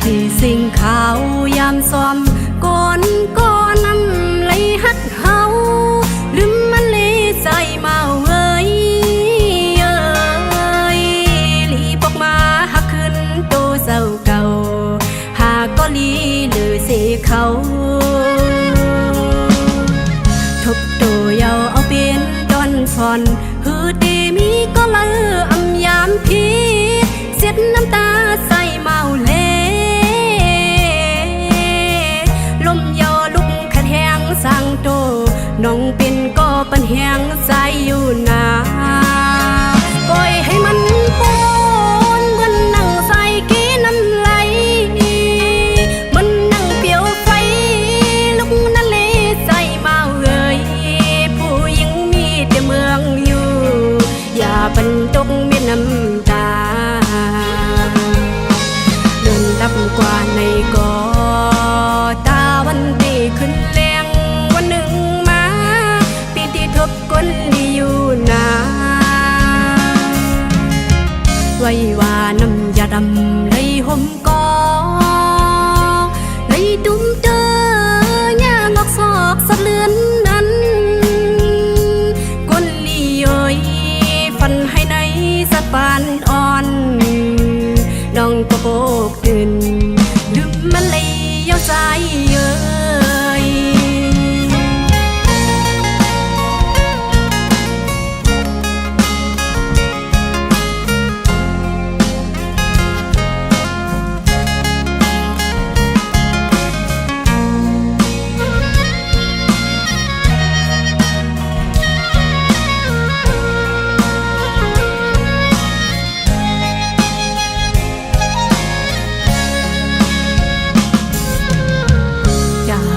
พี่สิ่งขาวยามซ้อมก่อนก็นำไหลฮัดเฮาลืมมันเลยใจมาเว้ยลีปอกมาหักขึ้นโตเศร้าเก่าหากก็ลีหรือเสเขาทบโตเยาเอาเป็นดอนฟอนฮือตีมีก็ละอำยามพี่เสียดน้ำตาใส่เมาเลลมยอลุกขัดแหงสั่งโตน้องเป็นก็ปันแหงใจอยู่นาปล่อยให้มันปนเหมือนนั่งใส่กีน้ำไหลมันนั่งเปียวไฟลุกนั่นเลยใจเมาผู้หญิงมีแต่เมืองอยู่อย่าบรรจงมีน้ำตาเดินดับกว่าในกอตาวันดีขึ้นแรงวันหนึ่งมาปีที่ทบก้นดีอยู่นาไว้ว่าน้ำยาดำเลยห่มกอเลยตุ้มเจอย่างอกซอกสะเลือนนั้นก้นลีเอ้ยฟันให้ในสะปานอ่อนน้องก็โบกตื่นลืมมันเลยเย้าใจเอ้ย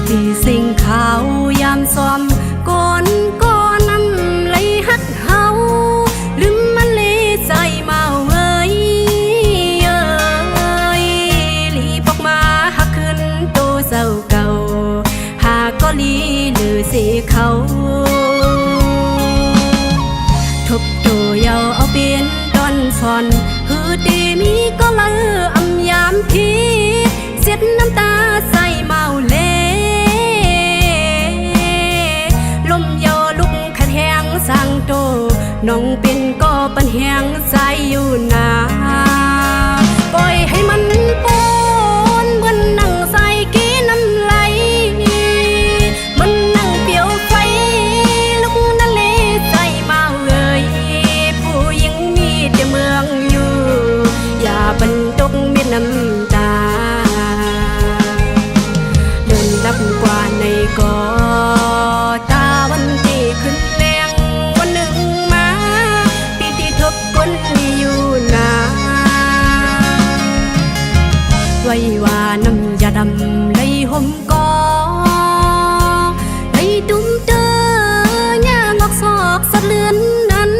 พี่สิ่งขาวยามซ้อมก่อนก็นำไหลฮัดเฮาลืมมันเลยใจเมาเว้ยลีปอกมาหักขึ้นโตเศร้าเก่าหากก็ลีหรือเสเขาทบโตเยาเอาเป็นดอนฟอนฮือตีมีก็ละอำยามพี่เสียดน้ำตาใส่เมาเลลมยอลุกขัดแหงสั่งโตน้องเป็นก็ปันแหงใจอยู่นาปล่อยให้มันปนเหมือนนั่งใส่กีน้ำไหลมันนั่งเปียวไฟลุกนั่นเลยใจมาผู้หญิงมีแต่เมืองอยู่อย่าบรรจงมีน้ำตาเดินดับกว่าในกอตาวันที่ขึ้นแรงวันหนึ่งมาปีที่ทบก้นมีอยู่นาไว้ว่าน้ำยาดำเลยห่มกอเลยตุ้มเจอย่างอกซอกสะเลือนนั้น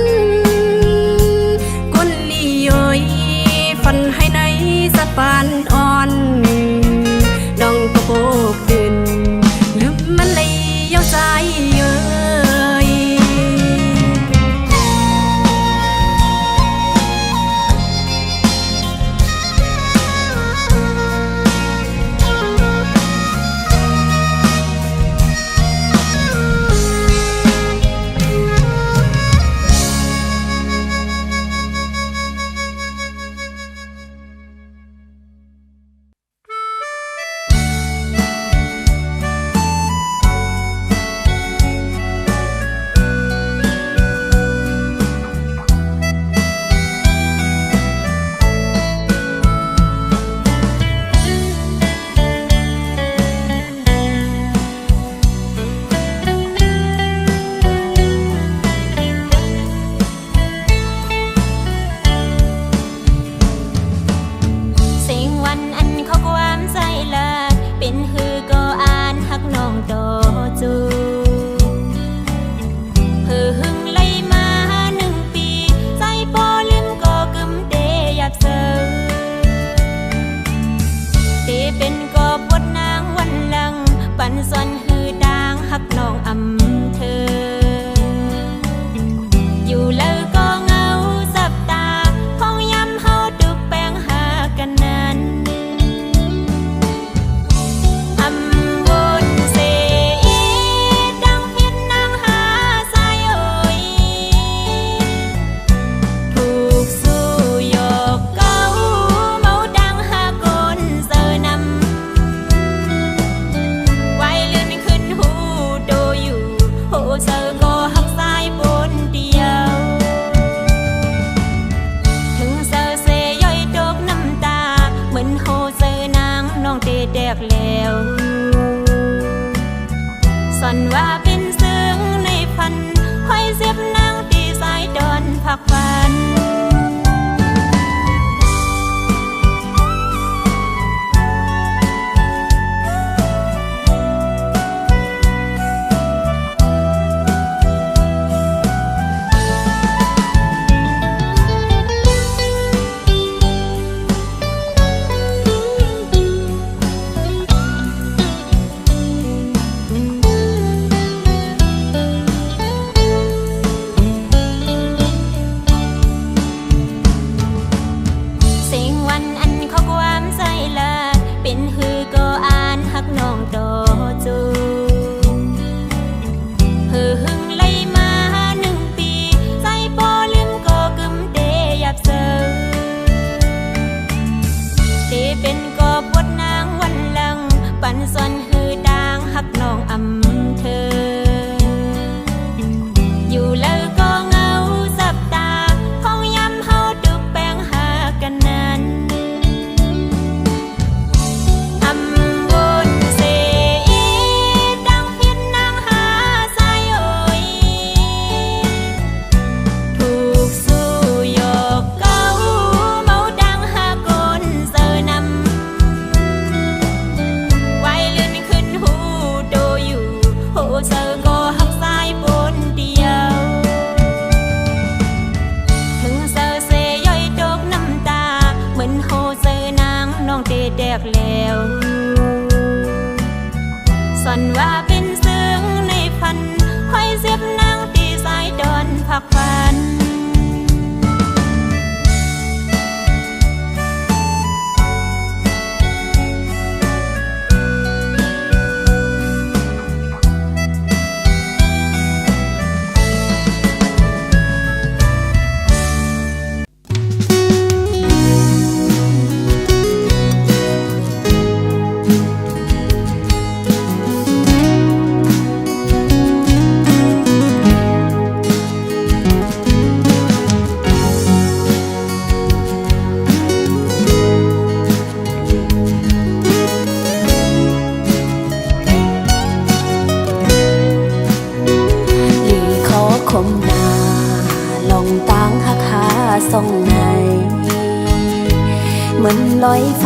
ก้นลีเอ้ยฟันให้ในสะปานอ่อนน้องก็โบกตื่นลืมมันเลยเย้าใจเอ้ย กแล้วสันว่าเป็นซึ่งในพันคอยเสียบนางตีสายดอนพักพันส่องในมันลอยไฟ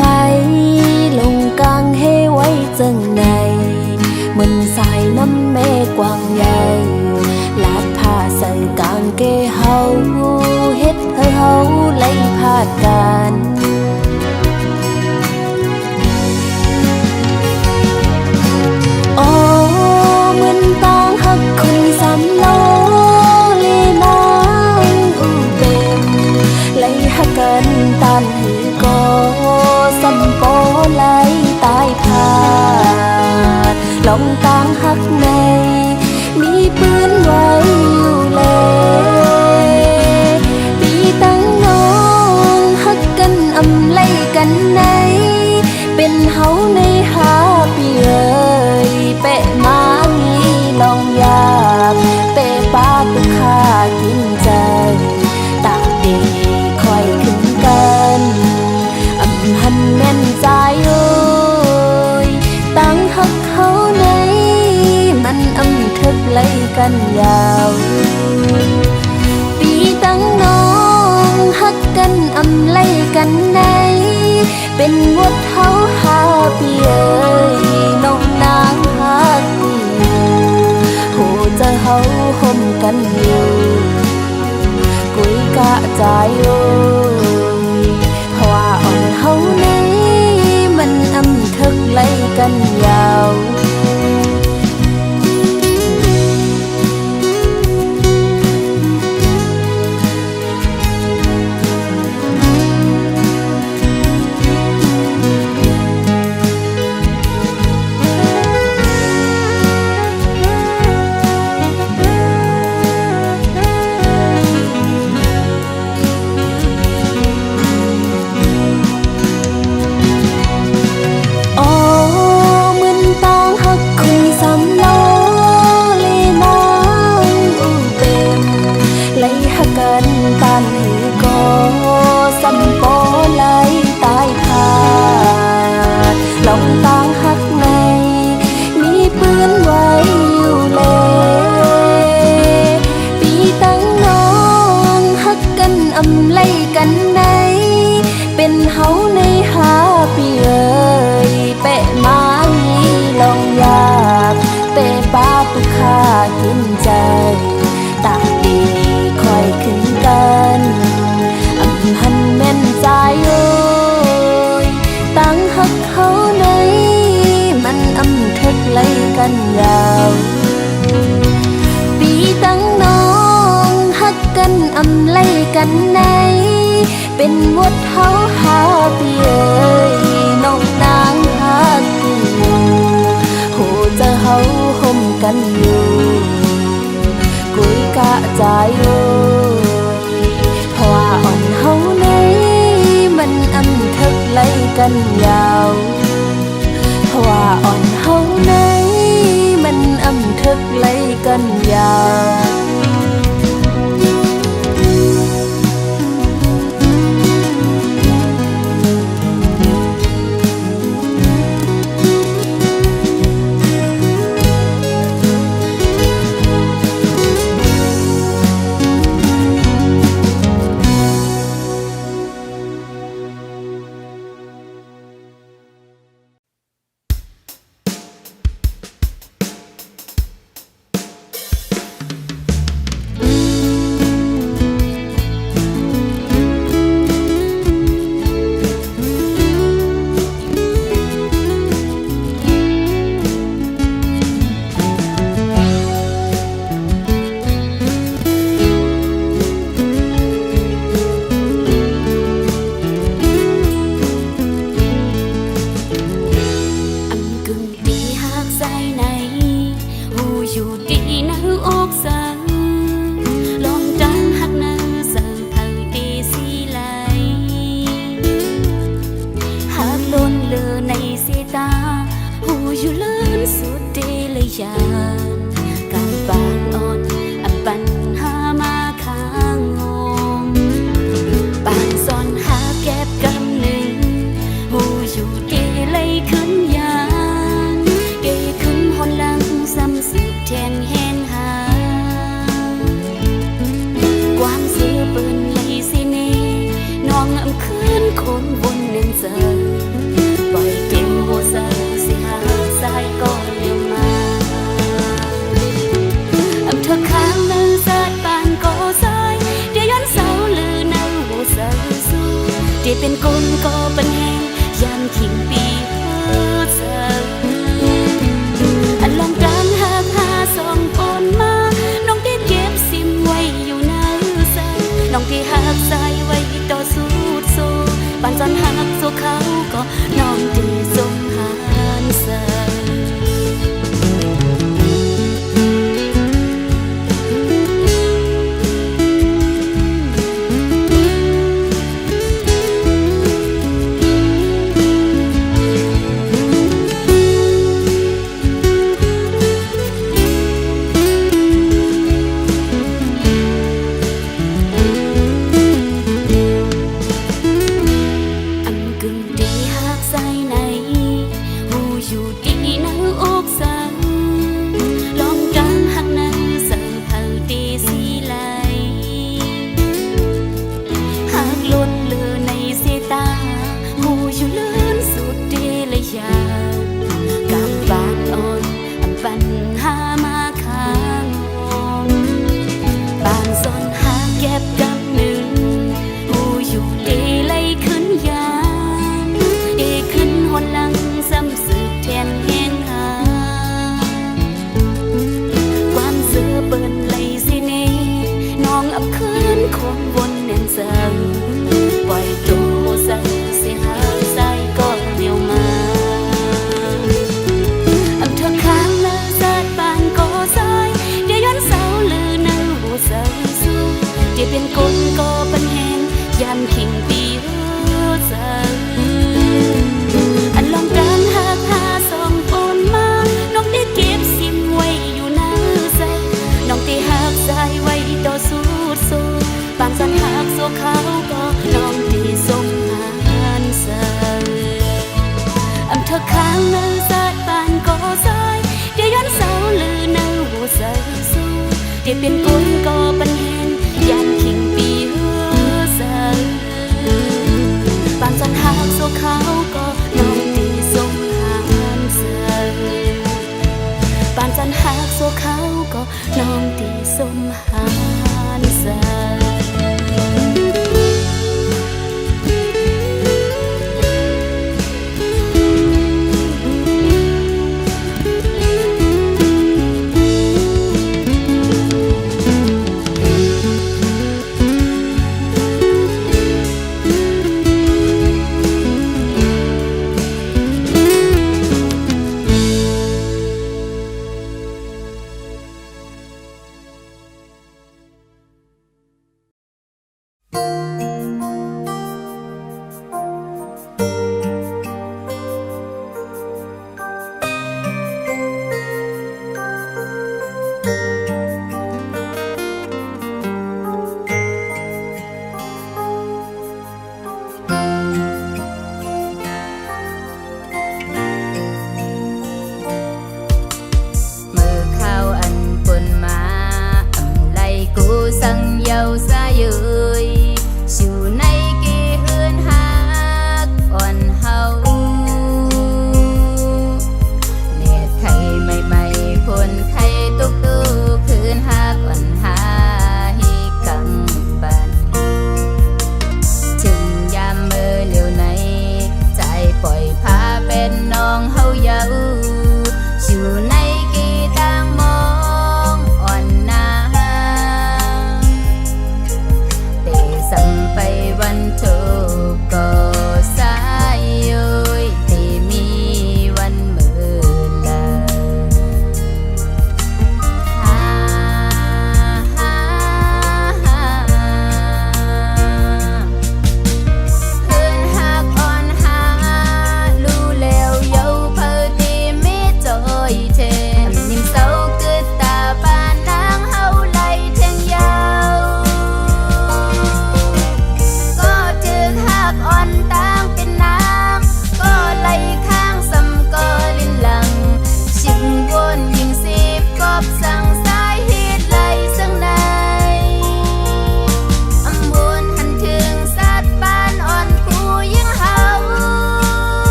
ลงกลางให้ไว้จังในมันสายน้ำแม่กว้างใหญ่ลาดผ้าใส่กางเกเฮาเฮ็ดให้เฮาไล่พาดกันโอ้มันต้องหักคนสามโลกันตานหือก็สัมโปไหลตายพาดลองตางหักในมีปืนไว้อยู่เลยปีตั้งน้องหักกันอำไล่กันในเป็นเฮาในหาปีเอ่ยเปะมามีลองอยากเปะปาตุกขากินใจตาเด็กหันแม่นใจโอ้ยตั้งหักเขาในมันอำทึกไล่กันยาวปีตั้งน้องหักกันอำไล่กันในเป็นวัดเฮาหาปีเอ้ยน้องนางหักอยู่โหจะเฮาห่มกันอยู่กุยกะใจโอ้เฮาในมันอำทึกไล่กันยาวลองตางหักในมีปืนไว้อยู่เลยปีตั้งน้องหักกันอำไล่กันในเป็นเฮาในหาปีเอ่ยเปะมามีลองอยากเปะปาตุกขากินใจตาดีคอยขึ้นกันอำหันแม่นใจโอ้ยตั้งหักเขาในมันอำทึกไล่กันยาวปีตั้งน้องหักกันอำไล่กันในเป็นวัดเฮาหาปีเอ้ยน้องนางหักอยู่โหจะเฮาห่มกันอยู่กุยกะใจโอ้ยเพราะว่าอ่อนเฮาในมันอำทึกไล่กันยาวเพราะว่าอ่อนเฮาในมันอำทึกไล่กันยาว ยานการบานอ่อนอันปัญหามาค้างงมปานซ่อนหาแก็บกำหนึ่งหูอยู่ดีเลยขึ้นยานดีขึ้นหนหลังซ้ำสืบแทนแหนหาความเสือเปิ้นเลยสิเนน้องอำคืนคนวนเน้นเจอปล่อยเก็บหัวเสือสิหาสายก่อนเลี้ยวมาอำเธอข้างนั้นสาดปานก่อสายเดี๋ยวย้อนเสาลือนั่งหัวเสือสู้เดี๋ยวเป็นคนก่อปัญแหงยามทิ้งปีเฮือเสืออันลองการหาส่งปนมาน้องที่เก็บซิมไว้อยู่ในเสือน้องที่หักสายไว้ต่อสู้สู้ปานจนหักสู้เขาก็น้องที่สมหารเสือเป็นคนก็ปัญแหงยันทิ้งปีเฮือเสืออันลองการหาส่งปนมาน้องได้เก็บซิมไว้อยู่ในใจน้องที่หักใจไว้ต่อสู้สู้ปานสันหักสู้เขาก็น้องที่สมหารเสืออำเธอข้างนั้นสาดปานก็สายเดี๋ยวย้อนเสาลือในหัวใจสู้เดี๋ยวเป็นคนก็ปัญแหงยันทิ้งปีเฮือเสือปานสันหักสู้เขาก็น้องที่สมหารเสือปานสันหักสู้เขาก็น้องที่สมหารเสือ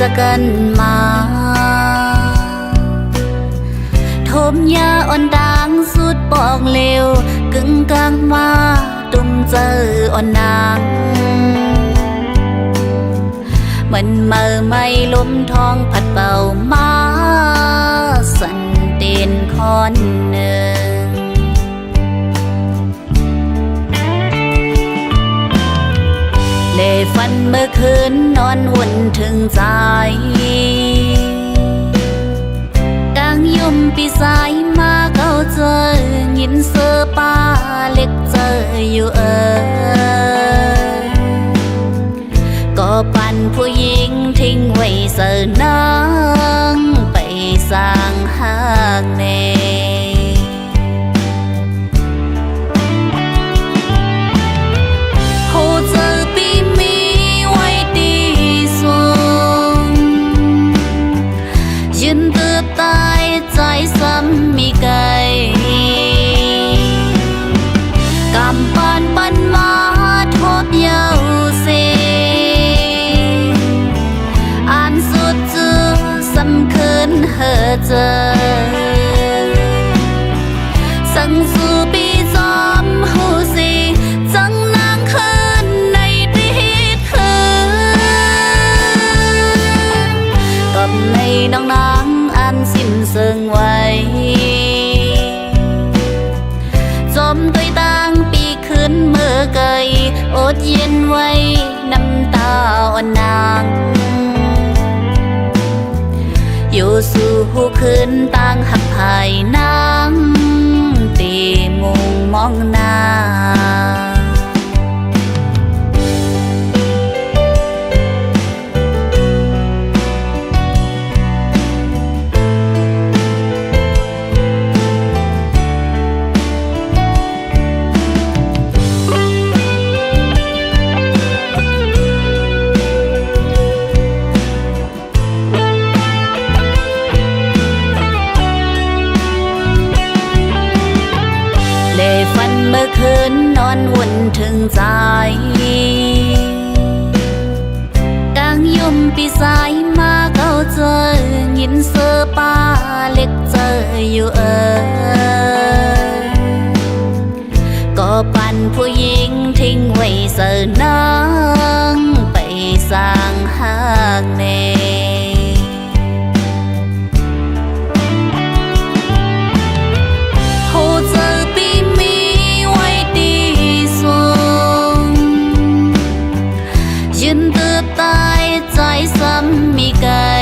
จะกันมาทมยาอ่อนดังสุดปองเลวกึ่งกลางมาตุ้มเจออ่อนนางมันเมื่อไม่ลมทองผัดเป่ามาสันเต้นคอนหนึ่งเลฝันเมื่อคืนนอนวุ่นถึงใจดังยุ่มปีสายมาเก้าเจอยินเสือป้าเล็กเจออยู่ก็ปั่นผู้หญิงทิ้งไว้เสือนางไปสร้างหากเนซ้ำมีไก่กำปานปันมาทบเยาวเสอ่านสุดจือสำคืนเฮอเจอสังสู่ปีจอมหูสีจังนางคืนในติดคืนกับในน้องนางอันสิ้นเสื่องไว้จมตัวตั้งปีขึ้นเมื่อไกลอดเย็นไว้น้ำตาอ่อนนางอยู่สู่หูขึ้นตั้งหักภายนางตีมุงมองหน้าฝันเมื่อคืนนอนวุ่นถึงใจดังยุ่มปีสายมาเก้าเจอยินเสือป้าเล็กเจออยู่ก็ปั่นผู้หญิงทิ้งไว้เสือนางไปสร้างหากเนซ้ำมีไก่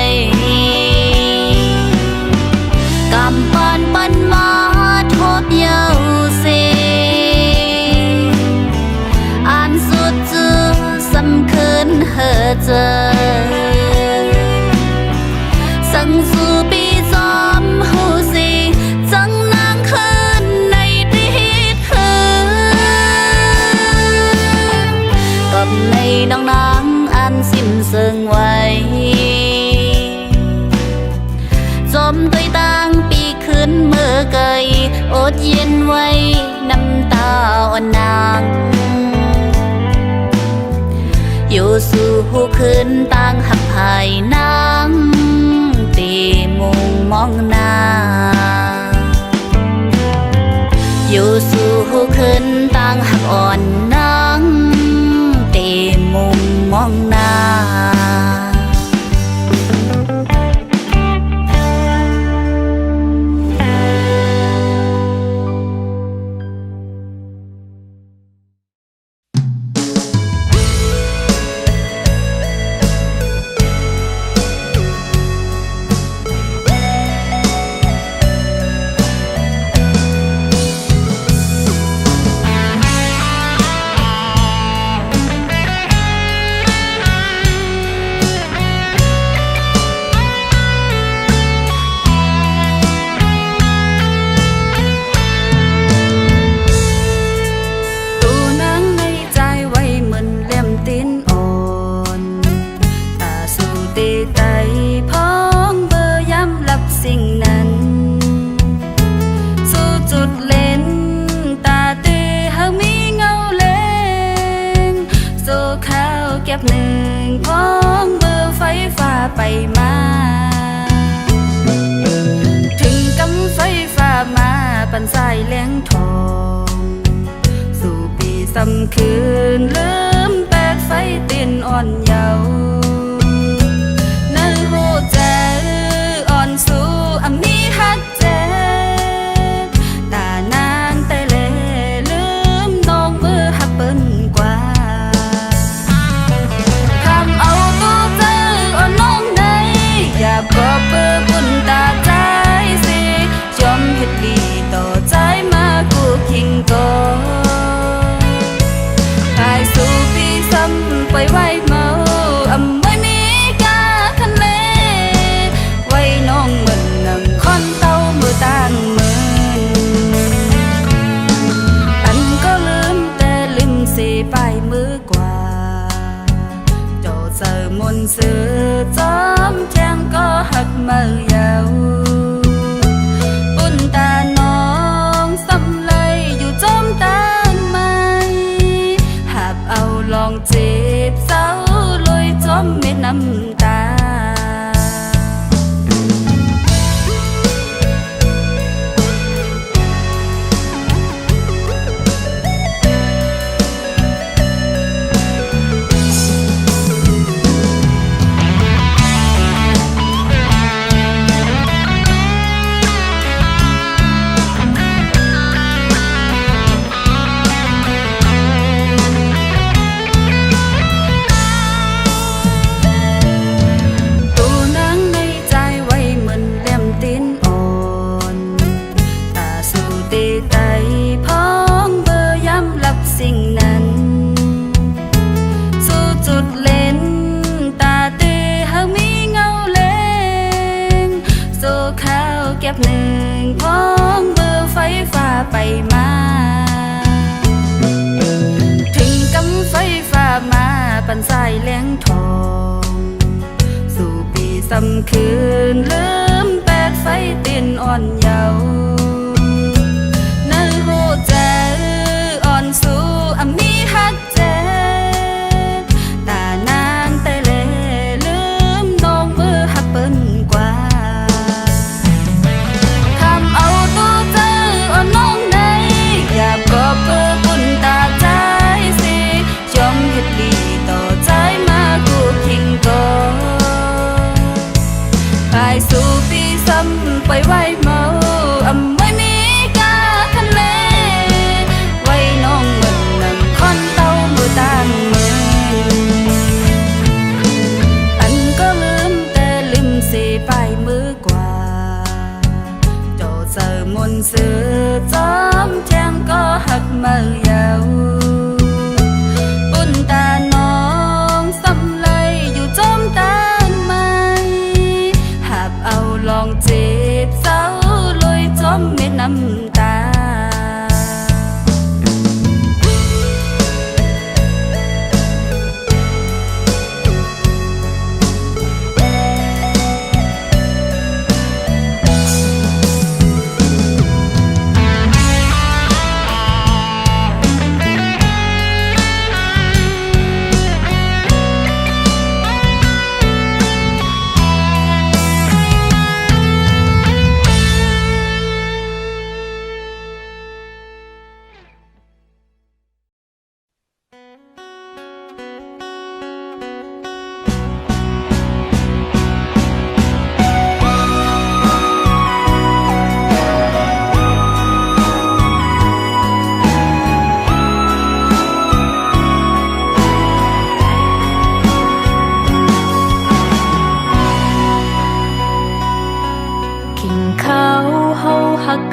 กำปานปันมาทบเยาวเสอ่านสุดจือสำคืนเฮอเจอสังสู่ปีจอมหูสีจังนางคืนในติดคืนกับในน้องนางอันสิ้นเสื่องไว้จมตัวตั้งปีขึ้นเมื่อไกลอดเย็นไว้น้ำตาอ่อนนางอยู่สู่หูขึ้นตั้งหักภายนางตีมุงมองหน้าอยู่สู่หูขึ้นตั้งหักอ่อนนางตีมุงมองหน้า บหนึ่งพ้องเบอร์ไฟ ฟ้าไปมาถึงกำไฟฟ้ามาปันสายแหลงทองสู่ปีซ้ำคืนลืมแปดไฟเต้นอ่อนเยาว์นั่นหูใจอ่อนสู่อำมีฮักเจ็บตานางแต่เลลืมน้องมือหักเปิ้นกว่าทำเอาตัวเจออ่อนน้องในอยากกอบเปื้อบุญตาใจสิยอมเฮ็ดดีต่อใจมากูคิงก่อนกายสู่ปีซ้ำไปไว้เมาอำไม่มีกาคันเลไว้น้องเหมือนนั่งคอนเต้ามือต่างมืออันก็ลืมแต่ลืมสิไปมือกว่าโจเจอมนต์ซื้อจอมแจ้งก็หักมือยาวบุญตาน้องซ้ำเลยอยู่จอมตานไม้หับเอาลองจีบเศร้าลอยจอมเม็ดน้ำตาเก็บหนึ่งพ้องเบอร์ไฟฟ้าไปมาถึงกำไฟฟ้ามาปันสายแหลงทองสู่ปีซ้ำคืนลืมแปดไฟเต้นอ่อนเยาว์นั่นหูใจอ่อนสู่อำมีฮักเจ็บตานางแต่เลลืมน้องมือหักเปิ้นกว่าอยากกอบเพื่อบุญตาใจสิยอมเฮ็ดดีต่อใจมากูคิงก่อนกายสู่ปีซ้ำไปไว้เมาอำไม่มีกาคันเลไว้น้องเหมือนนั่งคอนเต้ามือต่างมืออันก็ลืมแต่ลืมสิไปมือกว่าโจเจอมนต์ซื้อจอมแจ้งก็หักมือยาวบุญตาน้องซ้ำเลยอยู่จอมตานไม้หับเอาลองจีบเศร้าลอยจอมเม็ดน้ำตา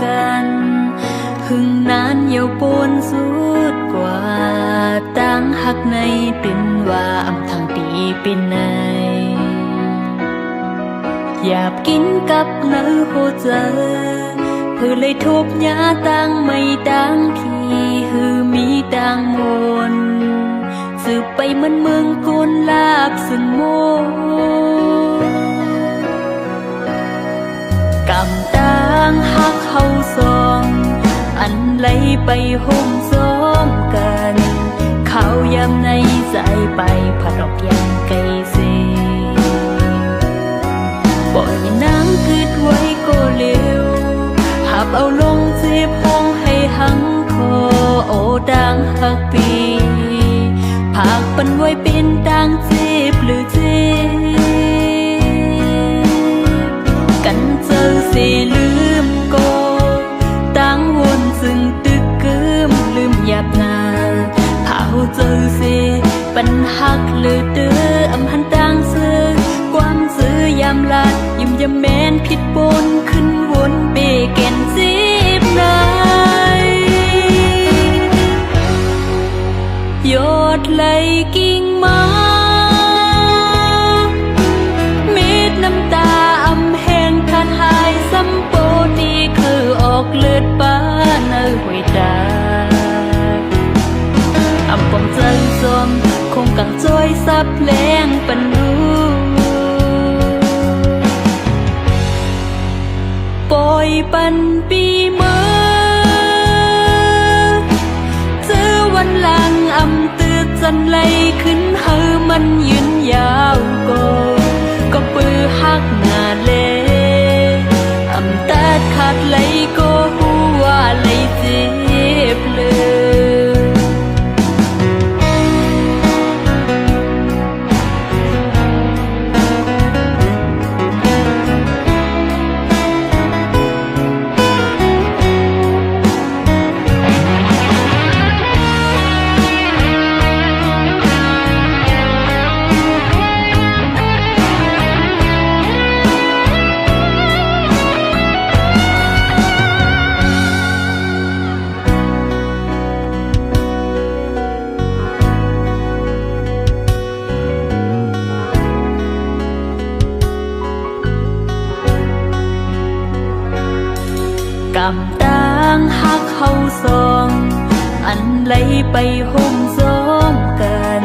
กันหึงนานเยี่ยวปนสุดกว่าตั้งหักในเป็นว่าอำทางปีเป็นในอยากกินกับเนื้อโคเจอเพื่อเลยทุบยาตั้งไม่ดังที่หือมีดังมนสืบไปเหมือนเมืองกุนลาบสุนโมกำตังหักเขาสองอันไหลไปห่มซ้อมกันเขายำในใจไปผดอกยังไกลเส ปล่อยนางกึดไว้ก็เร็วหับเอาลงเจ็บห้องให้หังคอโอดังหักปีผากปันไว้เป็นดังเจ็บหรือเจ็บกันเจอเสียลืมก็ตั้งวนซึ่งตึกกึมลืมหยาบนาเผาเจอเสียปัญหักเลือเด้ออำหันดังซื้อความซื้อยามลาดยิ้มยามแม้นผิดปนขึ้นวนเบแก่นสิบนายยอดไหลกิ่งไม้เม็ดน้ำตาอำแห้งขาดหายซ้ำโปดีคือออกเลือดป้าเนื้อหวยตาอำปองใจซอมคงกังจ้อยซับแรงปันรู้ปล่อยปันปีเมื่อเจอวันหลังอำตืดจันไหลขึ้นเฮอมันยืนยาวก็ปือหักหน้าเลอำตัดขาดไหลก็หัวไหลเจ็บเลยกำตังหักเขาสองอันไหลไปห่มซ้อมกัน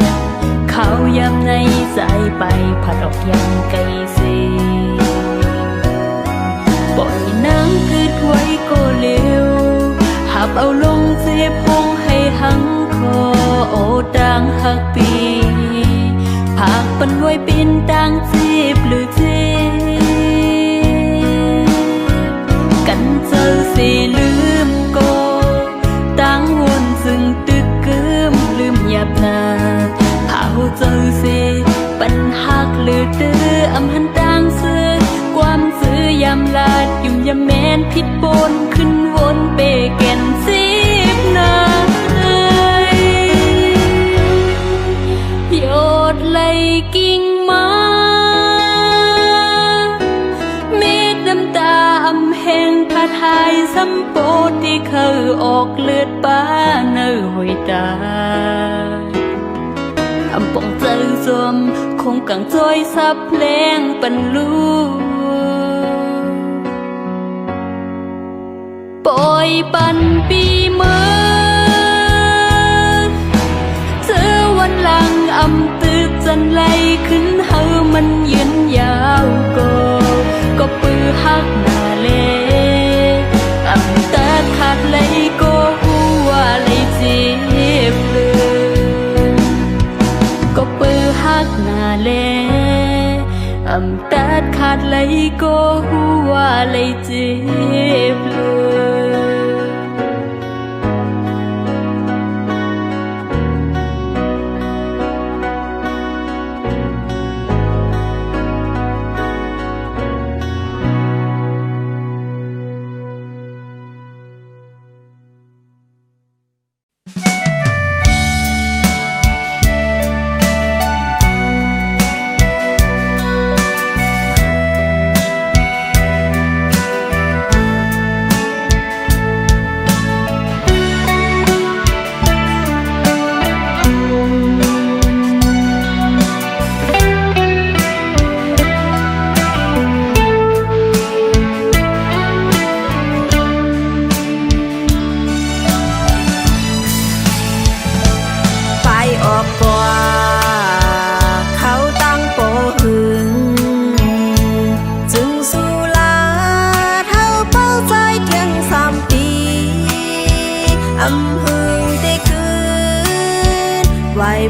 เขายำในใจไปผัดออกยังไกลสิปล่อยนางกึดไว้ก็เร็วหับเอาลงเจ็บห้องให้หังคอโอดังหักปีผากปันไว้เป็นดังเจ็บหรือเจ็บกันเจอเสียลืมก็ตั้งวนซึ่งตึกกึมลืมหยาบนาเผาเจอเสียปัญหักเลือเด้ออำหันดังซื้อความซื้อยามลาดยุ่มยามแม้นผิดปนขึ้นวนเปแก่นสิบนายยอดไหลกิ่งไม้เม็ดน้ำตาอำแห้งขาดหายซ้ำโปที่เคยออกเลือดป้าเนื้อหวยตาอำปองใจจมคงกังจ้อยซับแรงปันลูปล่อยปันปีเมื่อเจอวันหลังอำตืดจันไหลขึ้นเฮอมันยืนยาวก็ปือหักหน้าเลอำตัดขาดไหลก็หัวไหลเจ็บเลยก็ปือหักหน้าเลอำตัดขาดไหลก็หัวไหลเจ็บเลย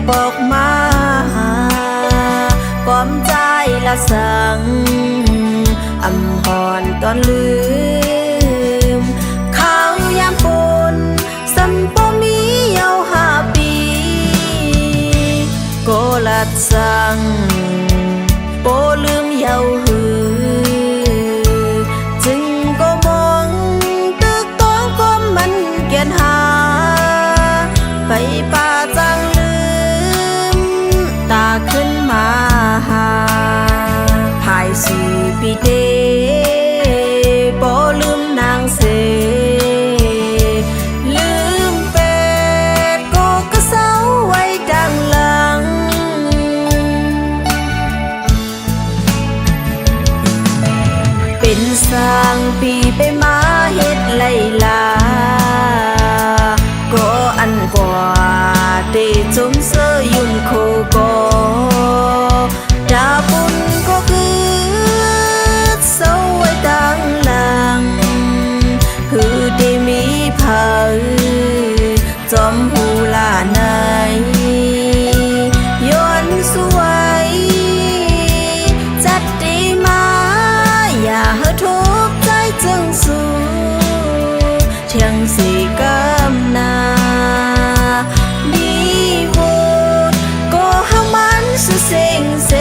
บอกมาความใจละสั่ง อำหอนตอนลืมข้าวยามปนสัมปมีเยา5 ปีโกลัดสังโปลืมเยาหือจึงก็มองตึกต้องก้มมันเกียนหาไปป่าจังลืมตาขึ้นมาหาภาย4 ปีเดโปลืมนางเสลืมเป็ดโกกระเซาไว้ดังหลังเป็นสร้างปีไปมาเฮ็ดไล่ลาก็อันกว่าเดจมเสยยุ่นโคกอดาบุญก็คือเศร้าไว้ดังหลังหือได้มีเผาจอมหูลาในย้อนสวยจัดดีมาอย่าเฮาทุกข์ใจจึงสู้เทียงสีกำนามีโวดก็หามันสุเซงเซ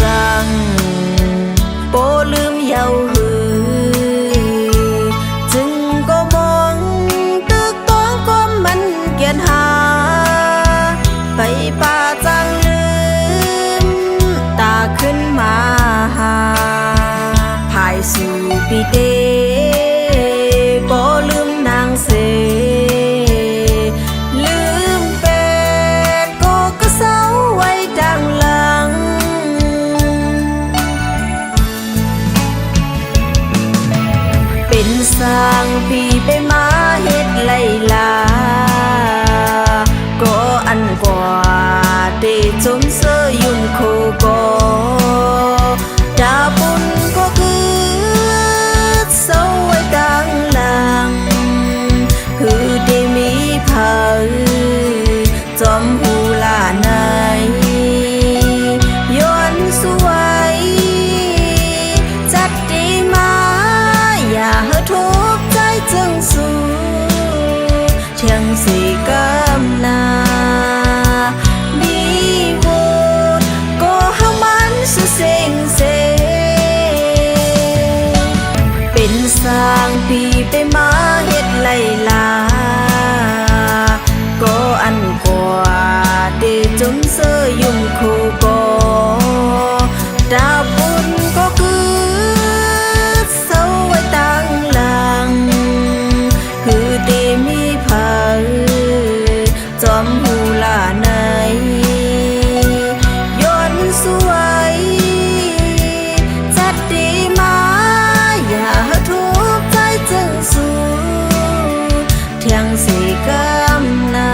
สังโปลืมเยาหือจึงก็มองตึกต้องก้มมันเกียนหาไปป่าจังลืมตาขึ้นมาหาภาย4 ปีเดโปลืมนางเสลืมเป็ดโกกระเซาไว้ดังหลังเป็นสร้างปีไปมาเฮ็ดไล่ลาก็อันกว่าเดจมเสยยุ่นโคกอดาบุญก็คือเศร้าไว้ดังหลังหือได้มีเผาจอมหูลาในย้อนสวยจัดดีมาอย่าเฮาทุกข์ใจจึงสู้เทียงสีกำนามีโวดก็หามันสุเซงเซเป็นสร้างปีไปมาเฮ็ดไล่ลาก็อันกว่าเดจมเสยยุ่นโคกอดาบุญก็คือเศร้าไว้ดังหลังคือได้มีเผาจอมหูลาในย้อนสวยจัดดีมาอย่าเฮาทุกข์ใจจึงสู้เทียงสีกำนา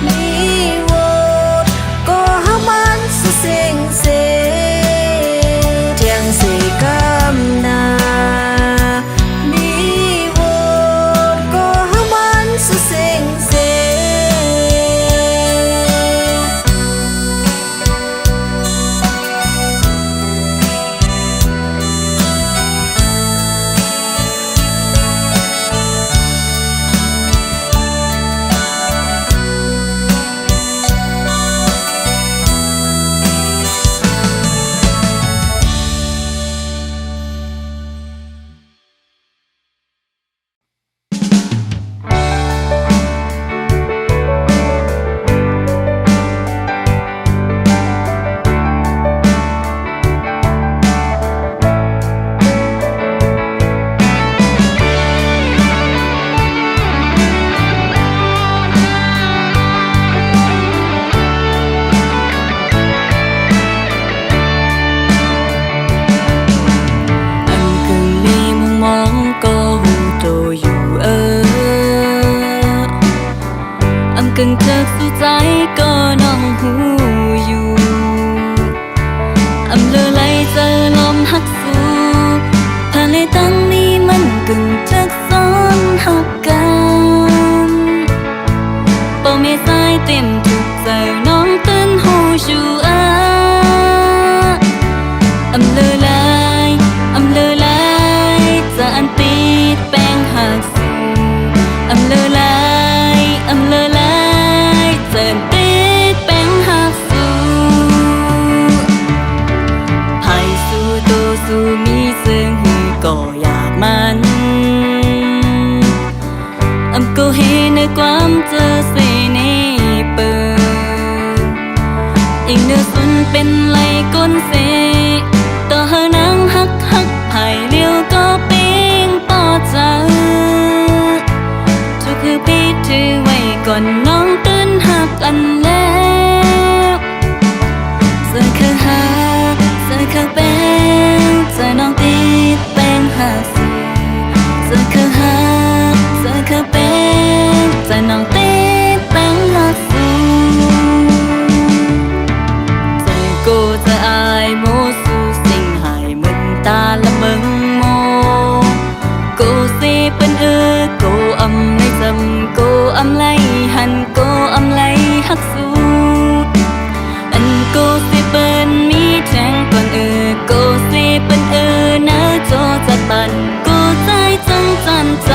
มีโวดก็หา กึ่งเถิกสู่ใจก็น้องหูอยู่อำเลอไหลเจอลมหักสู่ทะเลตั้งนี้มันกึ่งเถิกซ้อนหักกันเป่าเมสายเต็มทุกใจน้องตื่นหูชูอำเลอไหลอำเลอไหลจะอันติดแป้งหักสู่อำเลอไหลอำเลอไหลเจินติดแป้งหักสู่ไผ่สู่โตสู่มีซึ่งหือก็อยากมันอำก็เฮในความเจอเสน่เปิงอิงเนื้อสุนเป็นไหลก้นเสต่อเฮานางหักไผ่เลี้ยวก็ปิ้งต่อเจอทุกคือปีถือไว้ก่อนน้องตื่นหักอันแล้วเสื้อคือหาเสื้อคือแป้งใจน้องติดแป้งหักสู่เสื้อคือหาเสื้อคือแป้งใจน้องติดแป้งหักสู่ใจกูจะอายโมสู่สิ่งหายมึนตาละมึงโมกูสิเป็นกูอำในจำกูอำไลหันกูอำไลหักสู่อันกูสิเป็นมีแทงก่อนกูสิเป็นนะโจจะตันกูใจจังจันใจ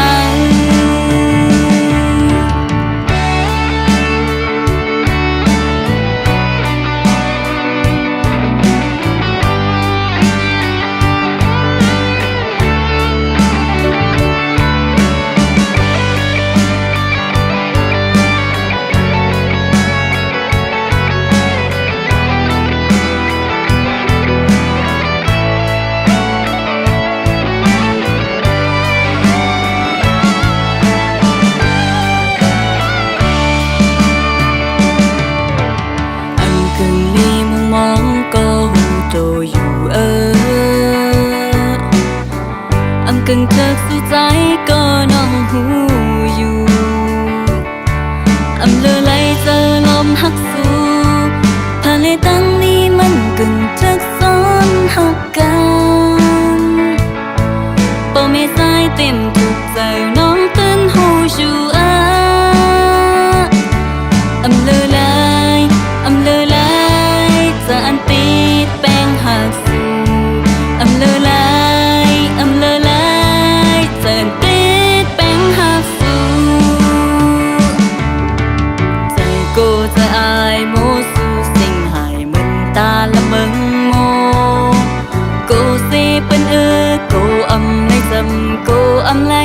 กึ่งเถิกสู่ใจก็น้องหูอยู่อำเลอไหลเจอลมหักสู่ทะเลตั้งนี้มันกึ่งเถิกซ้อนหักกันเป่าเมสายเต็มทุกใจน้องตื่นหูชูอำเลอไหลอำเลอไหลจะอันติดแป้งหักสู่อำเลอไหลอำเลอไหลเจินติดแป้งหักสู่ใจกูจะอายโมสู่สิ่งหายมึนตาละมึงโมกูสิเป็นกูอำในจำกูอำไล